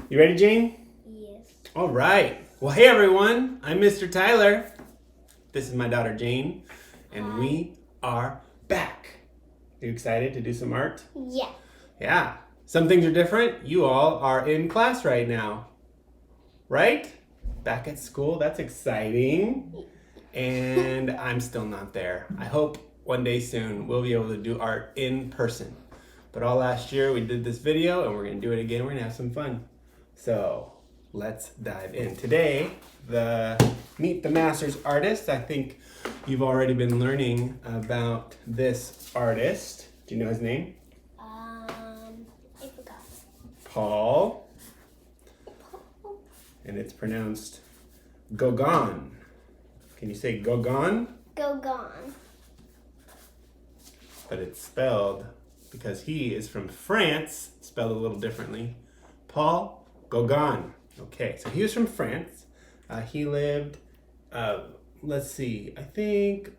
You ready, Jane? Yes. All right. Well, hey everyone. I'm Mr. Tyler. This is my daughter Jane, and Hi. we are back. Are you excited to do some art? Yeah. Yeah. Some things are different. You all are in class right now, right? Back at school. That's exciting. And I'm still not there. I hope one day soon we'll be able to do art in person. But all last year we did this video and we're going to do it again. We're going to have some fun. So let's dive in. Today, Meet the Masters artist. I think you've already been learning about this artist. Do you know his name? I forgot. Paul. And it's pronounced Gauguin. Can you say Gauguin? Gauguin. But it's spelled, because he is from France, spelled a little differently. Paul Gauguin. Okay, so he was from France. He lived, let's see, I think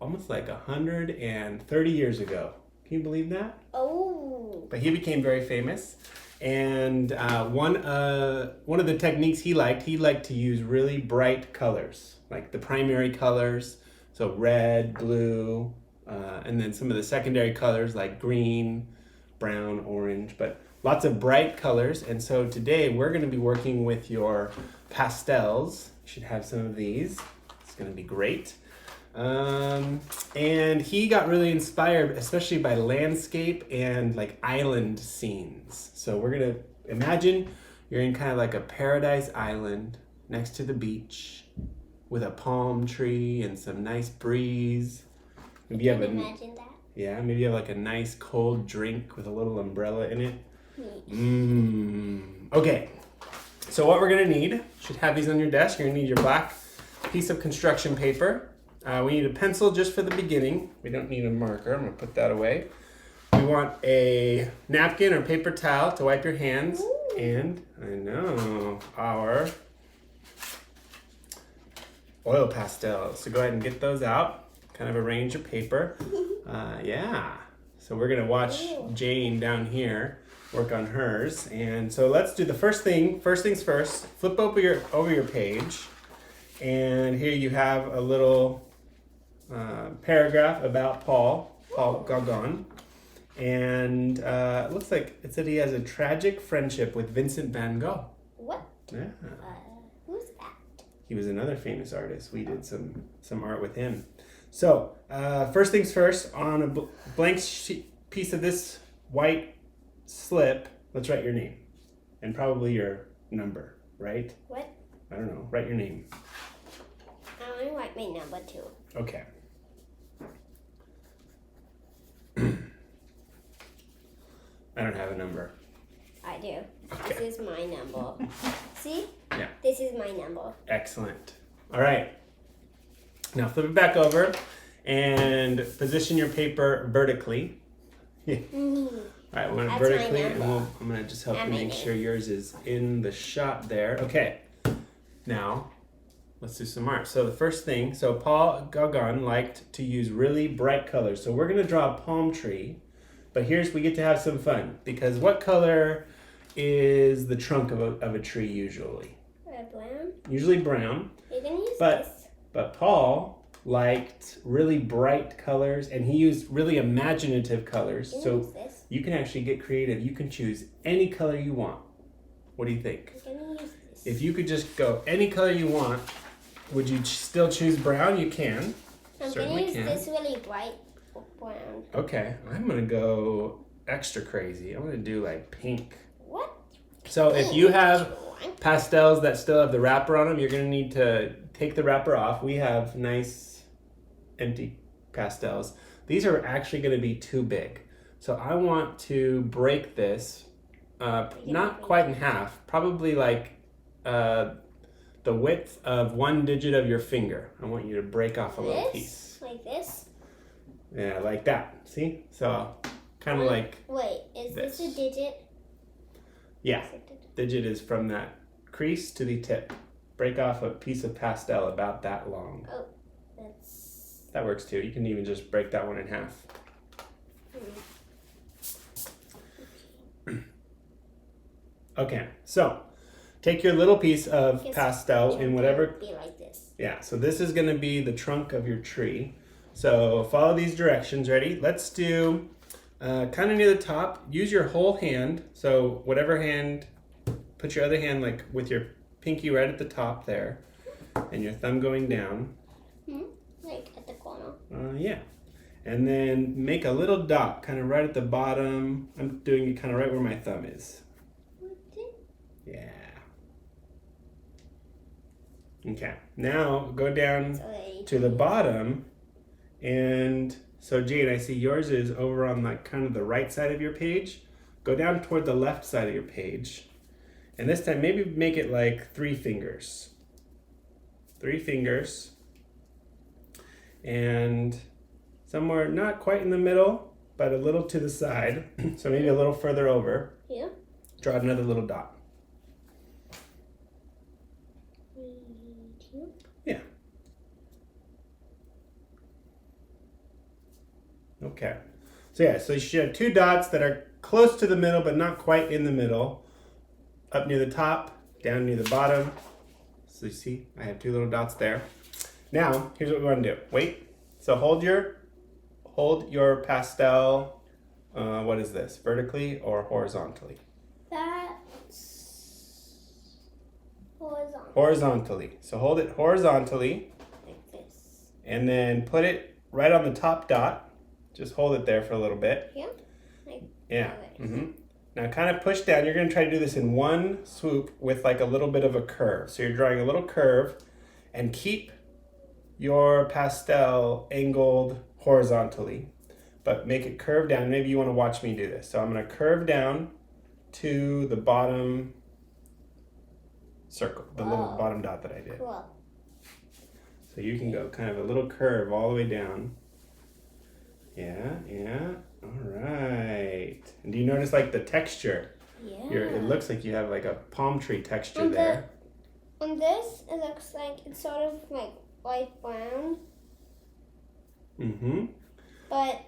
almost like 130 years ago. Can you believe that? Oh. But he became very famous. And one of the techniques he liked to use really bright colors, like the primary colors, so red, blue, and then some of the secondary colors like green, brown, orange, but lots of bright colors. And so today we're going to be working with your pastels. You should have some of these. It's going to be great. And he got really inspired, especially by landscape and like island scenes. So we're going to imagine you're in kind of like a paradise island next to the beach with a palm tree and some nice breeze. Maybe you have Imagine that. Yeah, maybe you have like a nice cold drink with a little umbrella in it. Okay, so what we're gonna need, you should have these on your desk. You're gonna need your black piece of construction paper. We need a pencil just for the beginning. We don't need a marker. I'm gonna put that away. We want a napkin or paper towel to wipe your hands. Ooh. And I know, our oil pastels. So go ahead and get those out. Kind of arrange your paper. Yeah. So we're gonna watch Jane down here work on hers. And so let's do the first things first. Flip over your page. And here you have a little paragraph about Paul Gauguin. And it looks like it said he has a tragic friendship with Vincent van Gogh. What? Yeah. Who's that? He was another famous artist. We did some art with him. So, first things first, on a blank piece of this white slip, let's write your name. And probably your number, right? What? I don't know. Write your name. I want to write my number too. Okay. I don't have a number. I do. Okay. This is my number. See? Yeah. This is my number. Excellent. All right. Now flip it back over and position your paper vertically. Yeah. All right, we want it That's vertically, my and number. I'm going to just help you And my make name. sure yours is in the shot there. Okay. Now, let's do some art. So the first thing, Paul Gauguin liked to use really bright colors. So we're going to draw a palm tree, but we get to have some fun, because what color is the trunk of a tree usually? Brown. Usually brown. You're gonna use But this. But Paul liked really bright colors, and he used really imaginative colors. You're So gonna use this. you can actually get creative. You can choose any color you want. What do you think? You're gonna use this. If you could just go any color you want, would you still choose brown? You can. I'm Certainly gonna use can. this really bright brown. Okay, I'm gonna go extra crazy. I'm gonna do like pink. What? So if you have Pink. pastels that still have the wrapper on them, you're going to need to take the wrapper off. We have nice empty pastels. These are actually going to be too big. So I want to break this, not quite in half, probably like the width of one digit of your finger. I want you to break off a little piece. Like this? Yeah, like that. See? So kind of like, Wait, is this a digit? yeah. Digit is from that crease to the tip. Break off a piece of pastel about that long. Oh, that's... That works too. You can even just break that one in half. Okay, so take your little piece of Yes, pastel in whatever. Be like this. Yeah, so this is going to be the trunk of your tree. So follow these directions. Ready? Let's do kind of near the top. Use your whole hand. So whatever hand, put your other hand like with your pinky right at the top there, and your thumb going down. Like at the corner. Yeah. And then make a little dot kind of right at the bottom. I'm doing it kind of right where my thumb is. Yeah. Okay. Now go down to the bottom. And so Jade, I see yours is over on like kind of the right side of your page. Go down toward the left side of your page. And this time maybe make it like 3 fingers. 3 fingers. And somewhere not quite in the middle, but a little to the side. So maybe a little further over. Yeah. Draw another little dot. Yeah. Okay. So yeah, so you should have 2 dots that are close to the middle, but not quite in the middle. Up near the top, down near the bottom. So you see, I have 2 little dots there. Now, here's what we want to do. Wait. So hold your pastel. What is this? Vertically or horizontally? That's horizontal. Horizontally. So hold it horizontally. Like this. And then put it right on the top dot. Just hold it there for a little bit. Yeah. Like Yeah. Now kind of push down. You're going to try to do this in one swoop with like a little bit of a curve. So you're drawing a little curve and keep your pastel angled horizontally, but make it curve down. Maybe you want to watch me do this. So I'm going to curve down to the bottom circle, the little bottom dot that I did. Cool. So you can go kind of a little curve all the way down. Yeah, yeah. All right. And do you notice like the texture? Yeah. It looks like you have like a palm tree texture there. On this, it looks like it's sort of like light brown. But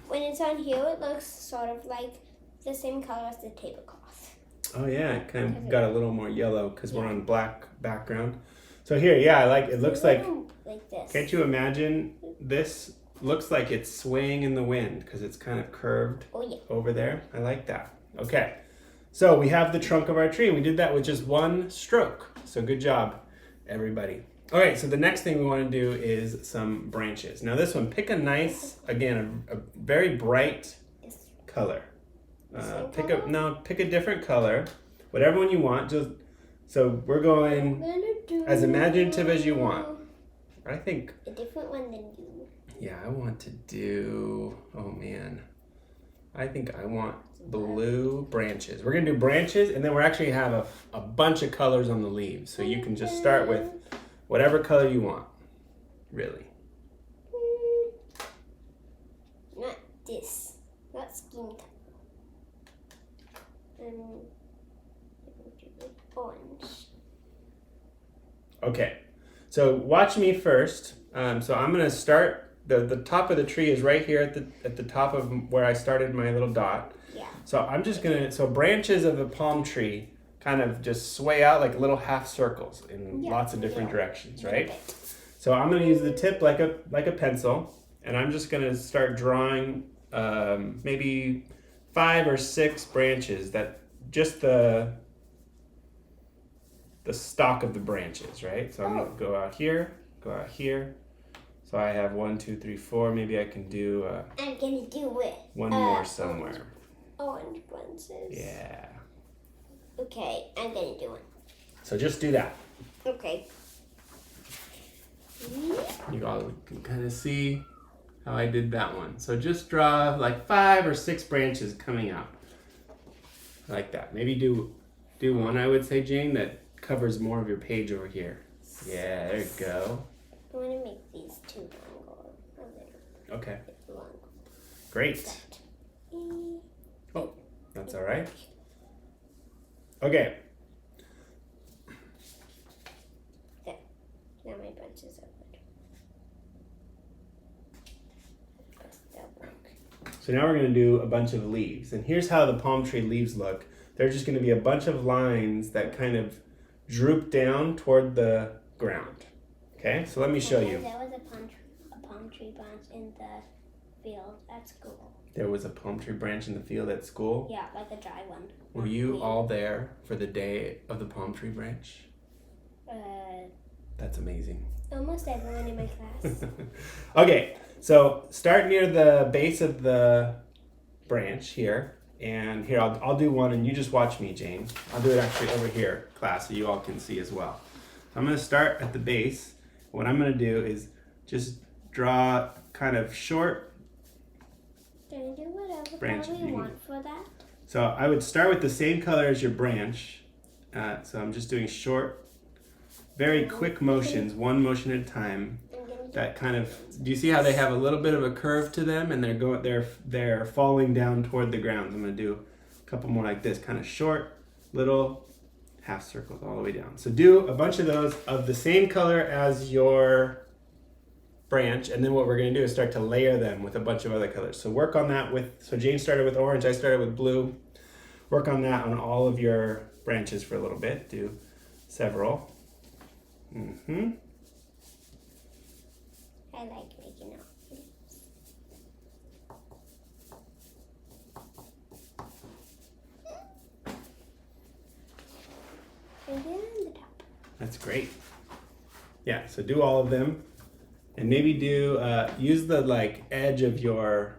when it's on here, it looks sort of like the same color as the tablecloth. Oh yeah, it kind of got a little more yellow because we're on black background. So here, yeah, it looks like this. Can't you imagine this? Looks like it's swaying in the wind because it's kind of curved over there. I like that. Okay, so we have the trunk of our tree. We did that with just one stroke. So good job, everybody. All right, so the next thing we want to do is some branches. Now this one, pick a nice, again, a very bright color. Pick a different color, whatever one you want. So we're going as imaginative as you want. I think a different one than you. Yeah, I want to do, oh man, I think I want blue branches. We're gonna do branches and then we're actually have a bunch of colors on the leaves. So you can just start with whatever color you want, really. Not this, not skin color. Orange. Okay, so watch me first. So I'm gonna start. The top of the tree is right here at the top of where I started my little dot. Yeah. So I'm just gonna, so branches of a palm tree kind of just sway out like little half circles in lots of different directions, right? So I'm gonna use the tip like a pencil, and I'm just gonna start drawing maybe 5 or 6 branches that just the stalk of the branches, right? So I'm gonna go out here. So I have 1, 2, 3, 4. Maybe I can do. I'm gonna do it. One more somewhere. Orange branches. Yeah. Okay, I'm gonna do it. So just do that. Okay. You all can kind of see how I did that one. So just draw like 5 or 6 branches coming out. Like that. Maybe do one, I would say, Jane, that covers more of your page over here. Yeah, there you go. I want to make these 2 longer. Okay. Longer. Great. Oh, that's all right. Okay. There. Now my bunches are good. So now we're going to do a bunch of leaves. And here's how the palm tree leaves look. they're just going to be a bunch of lines that kind of droop down toward the ground. Okay, so let me show you. There was a palm tree branch in the field at school. There was a palm tree branch in the field at school. Yeah, like a dry one. Were you all there for the day of the palm tree branch? That's amazing. Almost everyone in my class. Okay, so start near the base of the branch here. And here, I'll do one and you just watch me, Jane. I'll do it actually over here, class, so you all can see as well. So I'm gonna start at the base. What I'm gonna do is just draw kind of short Can you do whatever branch. color you want for that? So I would start with the same color as your branch. So I'm just doing short, very quick motions, one motion at a time. That kind of, do you see how they have a little bit of a curve to them and they're falling down toward the ground? I'm gonna do a couple more like this, kind of short, little half circles all the way down. So do a bunch of those of the same color as your branch, and then what we're gonna do is start to layer them with a bunch of other colors. So work on that so Jane started with orange, I started with blue. Work on that on all of your branches for a little bit. Do several. I like making out leaves. And then on the top. That's great. Yeah, so do all of them. And maybe do, use the edge of your,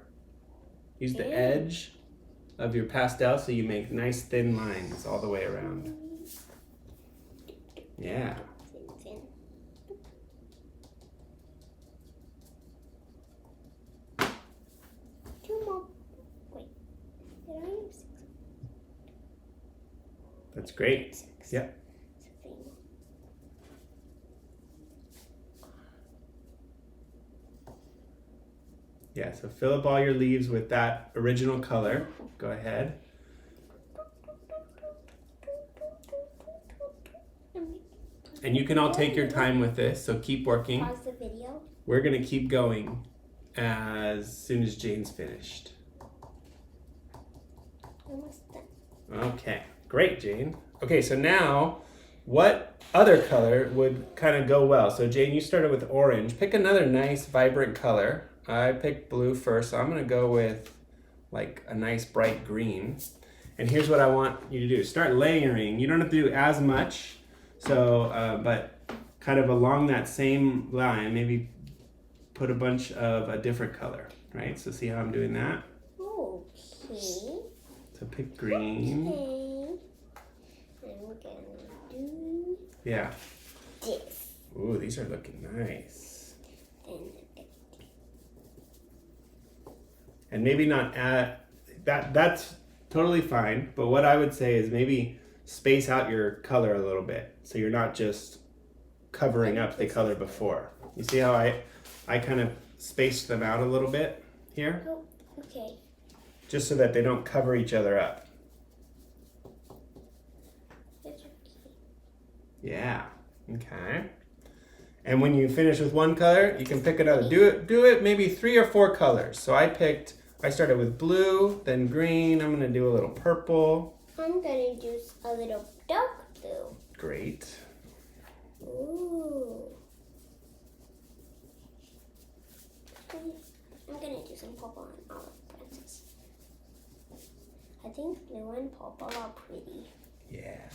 the edge of your pastel so you make nice thin lines all the way around. Yeah. That's great. Yeah. Yeah, so fill up all your leaves with that original color. Go ahead. And you can all take your time with this, so keep working. Pause the video. We're going to keep going as soon as Jane's finished. Almost done. Okay, great, Jane. Okay, so now what other color would kind of go well? So Jane, you started with orange. Pick another nice, vibrant color. I picked blue first, so I'm gonna go with a nice bright green. And here's what I want you to do. Start layering. You don't have to do as much, so but kind of along that same line, maybe put a bunch of a different color, right? So see how I'm doing that? Okay. So pick green. Okay. And we're gonna do Yeah. this. Ooh, these are looking nice. And maybe not add that's totally fine, but what I would say is maybe space out your color a little bit so you're not just covering up the color before. You see how I kind of spaced them out a little bit here? Oh, okay. Just so that they don't cover each other up. Yeah. Okay. And when you finish with one color, you can pick another. Do it maybe 3 or 4 colors. So I started with blue, then green. I'm gonna do a little purple. I'm gonna do a little dark blue. Great. Ooh. I'm gonna do some purple on all of the branches. I think blue and purple are pretty. Yeah.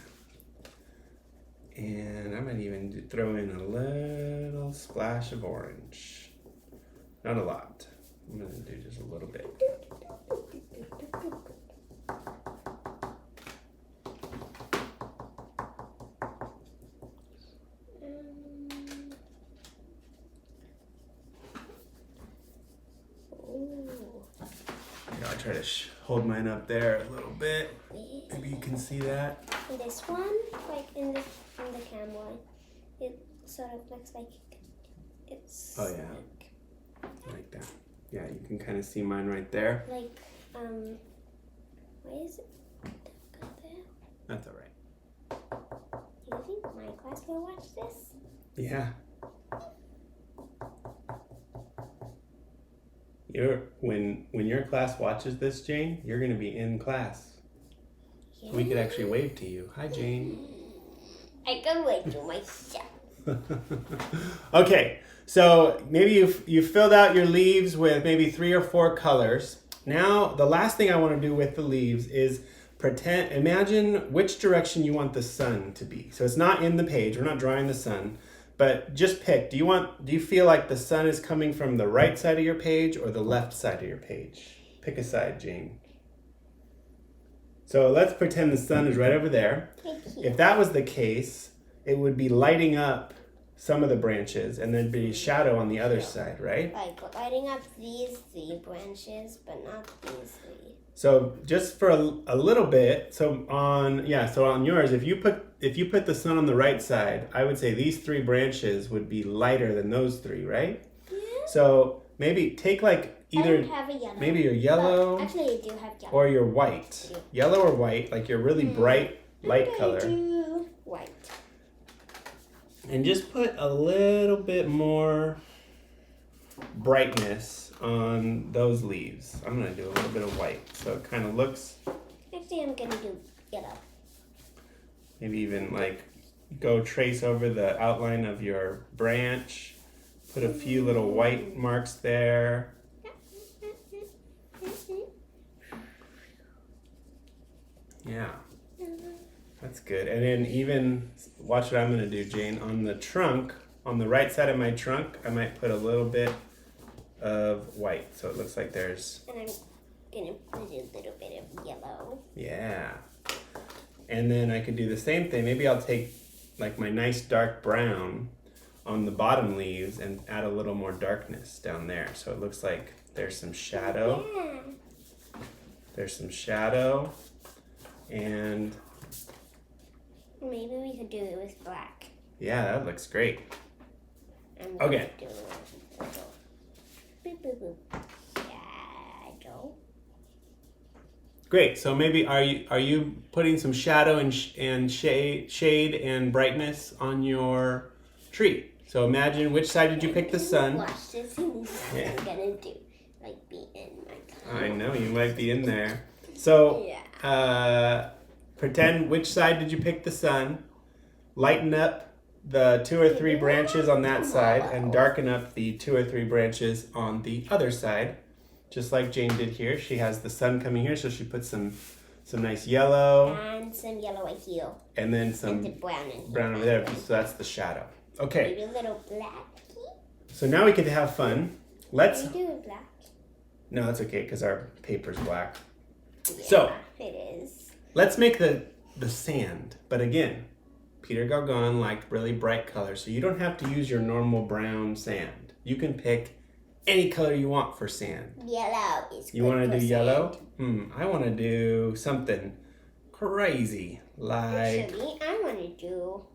And I might even throw in a little splash of orange. Not a lot. I'm gonna do just a little bit. I'll try to hold mine up there a little bit. Maybe you can see that. This one, in the camera, it sort of looks like it's. Oh yeah. Like that. Yeah, you can kind of see mine right there. Why is it up there? That's all right. Do you think my class will watch this? Yeah. When your class watches this, Jane, you're gonna be in class. So we could actually wave to you. Hi, Jane. I can wave to myself. Okay, so maybe you've filled out your leaves with maybe 3 or 4 colors. Now, the last thing I want to do with the leaves is imagine which direction you want the sun to be. So it's not in the page, we're not drawing the sun, but just pick. Do you feel like the sun is coming from the right side of your page or the left side of your page? Pick a side, Jane. So let's pretend the sun is right over there. If that was the case, it would be lighting up some of the branches and there'd be shadow on the other side, right? Like lighting up these 3 branches, but not these 3. So just for a little bit, so on yours, if you put the sun on the right side, I would say these 3 branches would be lighter than those 3, right? Yeah. So maybe take like either I don't have a yellow. maybe your yellow, actually I do have yellow. or your white. Yellow or white, like your really bright light color. Do white. And just put a little bit more brightness on those leaves. I'm gonna do a little bit of white, so it kind of looks. Actually, I'm gonna do yellow. Maybe even like go trace over the outline of your branch. Put a few little white marks there. Yeah, that's good. And then even, watch what I'm gonna do, Jane. On the trunk, on the right side of my trunk, I might put a little bit of white. So it looks like there's... And I'm gonna put a little bit of yellow. Yeah. And then I could do the same thing. Maybe I'll take like my nice dark brown on the bottom leaves and add a little more darkness down there. So it looks like there's some shadow. Yeah. There's some shadow. And maybe we could do it with black. yeah, that looks great. I'm Okay. Do a little boop, boop, boop. Shadow. Great. So maybe are you putting some shadow and shade and brightness on your tree? So imagine, which side did you pick the sun? Watch this. Yeah. I'm gonna do like be in my color. I know you might be in there. So pretend, which side did you pick the sun? Lighten up the 2 or 3 branches on that side and darken up the 2 or 3 branches on the other side. Just like Jane did here. She has the sun coming here, so she put some nice yellow. And some yellow right here. And then some and brown in here. brown over there, so that's the shadow. Okay. Maybe a little black. So now we get to have fun. Let's... Can we do it black? No, that's okay, because our paper's black. Yeah, So, it is. let's make the sand. But again, Peter Gauguin liked really bright colors, so you don't have to use your normal brown sand. You can pick any color you want for sand. Yellow is You want to do yellow? I want to do something crazy, like... Actually, I want to do...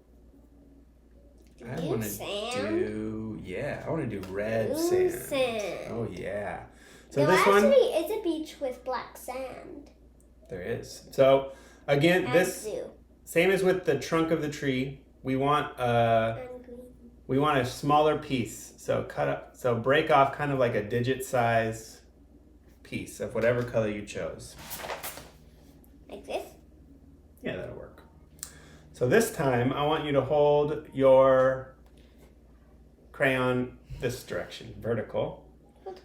I want to do... Yeah, I want to do red blue sand. Oh, yeah. So So this actually, one... it's a beach with black sand. There is. So, again, And this... blue. Same as with the trunk of the tree, we want And green. we want a smaller piece. So break off kind of like a digit size piece of whatever color you chose. Like this? Yeah, that'll work. So this time I want you to hold your crayon this direction, vertical.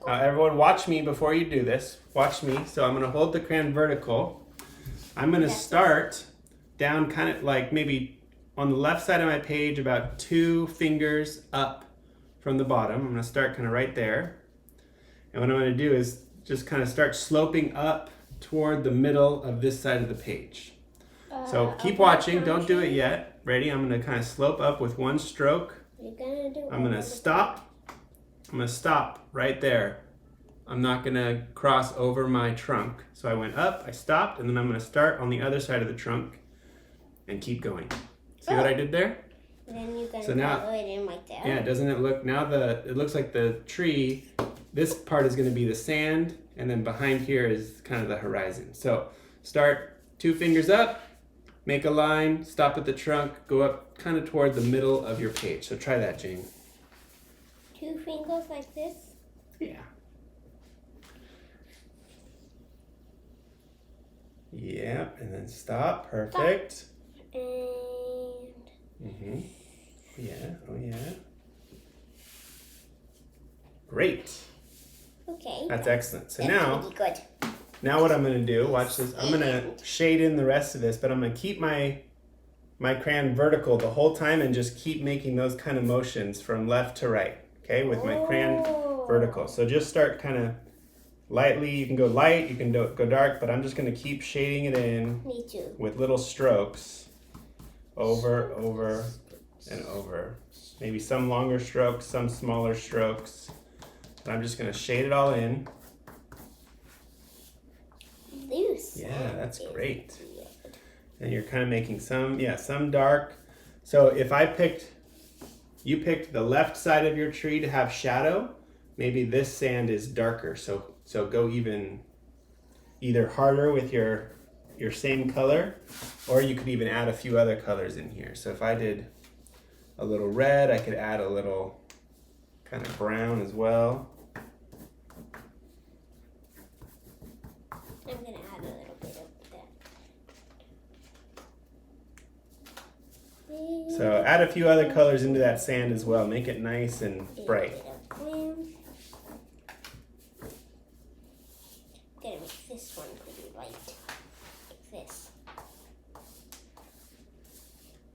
Everyone watch me before you do this. Watch me. So I'm going to hold the crayon vertical. I'm going to start down kind of like maybe on the left side of my page about 2 fingers up from the bottom. I'm going to start kind of right there. And what I'm going to do is just kind of start sloping up toward the middle of this side of the page. So keep watching. Don't do it yet. Ready? I'm going to kind of slope up with one stroke. You're gonna do I'm going to stop. I'm going to stop right there. I'm not going to cross over my trunk. So I went up, I stopped, and then I'm going to start on the other side of the trunk and keep going. See what I did there? Then you're gonna So now- follow it in right there. Yeah, doesn't it look, now it looks like the tree, this part is going to be the sand, and then behind here is kind of the horizon. So start 2 fingers up, make a line, stop at the trunk, go up kind of toward the middle of your page. So try that, Jane. 2 fingers like this. Yeah. Yeah, and then stop. Perfect. And Yeah, oh yeah. Great. okay. That's excellent. So That's really good. now what I'm going to do, watch this. I'm going to shade in the rest of this, but I'm going to keep my crayon vertical the whole time and just keep making those kind of motions from left to right, okay, with my crayon vertical. So just start kind of lightly. You can go light, you can go dark, but I'm just going to keep shading it in. Me too. With little strokes over, and over. Maybe some longer strokes, some smaller strokes. And I'm just going to shade it all in. Loose. Yeah, that's great. And you're kind of making some dark. So if you picked the left side of your tree to have shadow, maybe this sand is darker. So go either harder with your same color, or you could even add a few other colors in here. So if I did a little red, I could add a little kind of brown as well. I'm gonna add a little bit of that. So add a few other colors into that sand as well. Make it nice and bright. I'm gonna make this one pretty light, like this.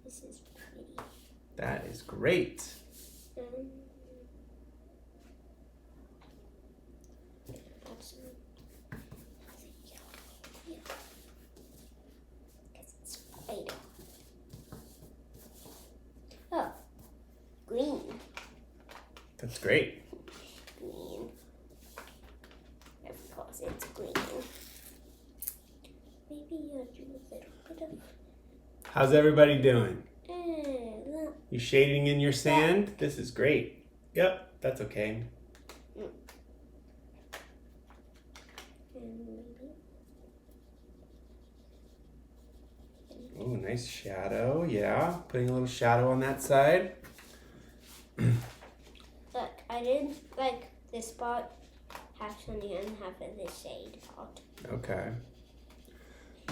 This is pretty. That is great. Oh, green. That's great. Green. Of course, it's green. Maybe you'll do a little bit of. How's everybody doing? Look. You shading in your sand? This is great. Yep, that's okay. Oh, nice shadow. Yeah, putting a little shadow on that side. Look, I did like this spot, half sunny and half of the shade part. Okay.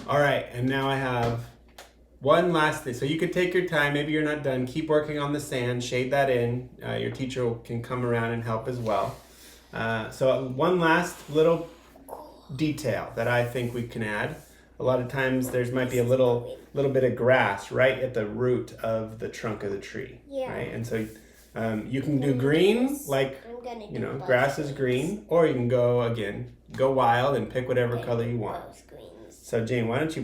All right, and now I have one last thing. So you could take your time. Maybe you're not done. Keep working on the sand. Shade that in. Your teacher can come around and help as well. So one last little detail that I think we can add. A lot of times there might be a little bit of grass right at the root of the trunk of the tree. Yeah. Right, and so you can do green, like grass is green, or you can go wild and pick whatever color you want. So Jane, why don't you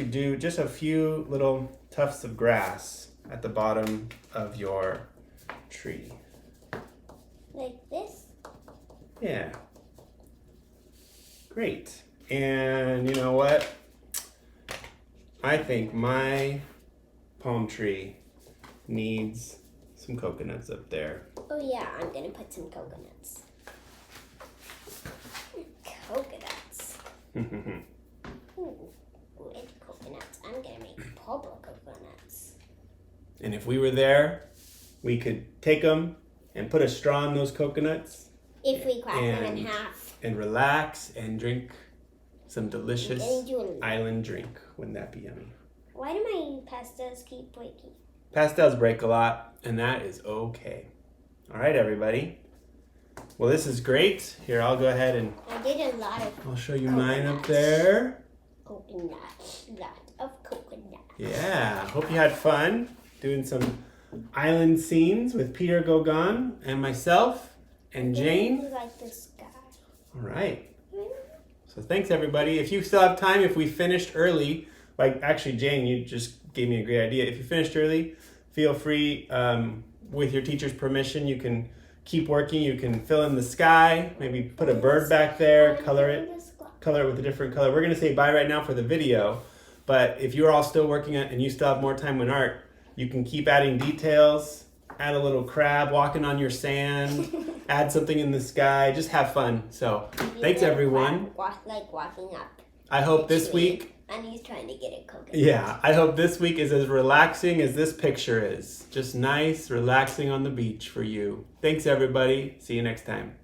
do just a few little tufts of grass at the bottom of your tree? Like this? Yeah. Great. And you know what? I think my palm tree needs some coconuts up there. Oh yeah, I'm gonna put some coconuts. Coconuts. Ooh, red coconuts. I'm gonna make purple coconuts. And if we were there, we could take them and put a straw in those coconuts. If we crack them in half. And relax and drink some delicious Julie. island drink. Wouldn't that be yummy? Why do my pastels keep breaking? Pastels break a lot, and that is okay. All right, everybody. Well, this is great. Here, I'll go ahead and I did a lot of I'll show you mine up there. Coconuts. Lot of coconuts. Yeah, hope you had fun doing some island scenes with Peter Gauguin and myself and Jane. I like the sky. All right. So thanks, everybody. If you still have time, if we finished early, like actually, Jane, you just gave me a great idea. If you finished early, feel free, with your teacher's permission, you can keep working. You can fill in the sky, maybe put a bird back there, color it with a different color. We're going to say bye right now for the video, but if you're all still working on it and you still have more time in art, you can keep adding details, add a little crab walking on your sand, add something in the sky, just have fun. So thanks, everyone. Like walking up. I hope this week... And he's trying to get a coconut. Yeah, I hope this week is as relaxing as this picture is. Just nice, relaxing on the beach for you. Thanks, everybody. See you next time.